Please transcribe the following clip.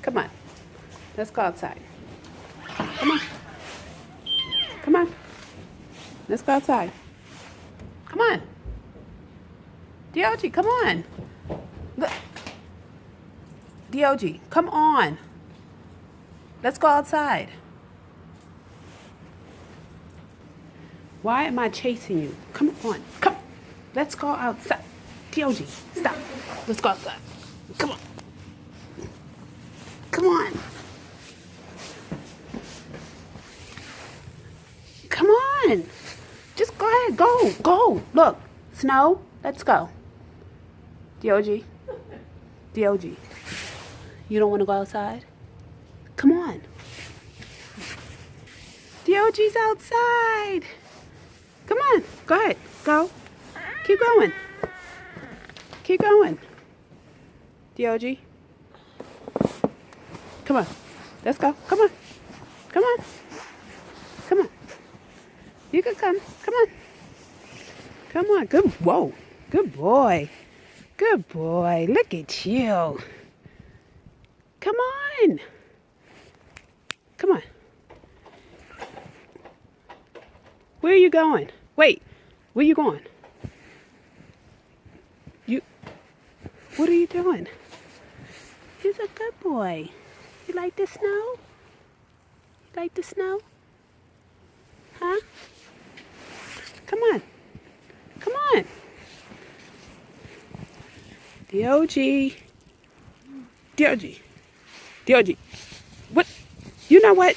Come on. Let's go outside. Come on. Come on. Let's go outside. Come on. DOG, come on. Look. DOG, come on. Let's go outside. Why am I chasing you? Come on. Come. Let's go outside. DOG, stop. Let's go outside. Come on. Come on. Come on. Just go ahead. Go. Go. Look. Snow. Let's go. DOG. DOG. You don't want to go outside? Come on. DOG's outside. Come on. Go ahead. Go. Keep going. Keep going. DOG. Come on. Let's go. Come on. Come on. Come on. You can come. Come on. Come on. Good. Whoa. Good boy. Good boy. Look at you. Come on. Come on. Where are you going? Wait. Where are you going? What are you doing? He's a good boy. You like the snow? You like the snow? Huh? Come on. Come on. DOG. DOG. DOG. What? You know what?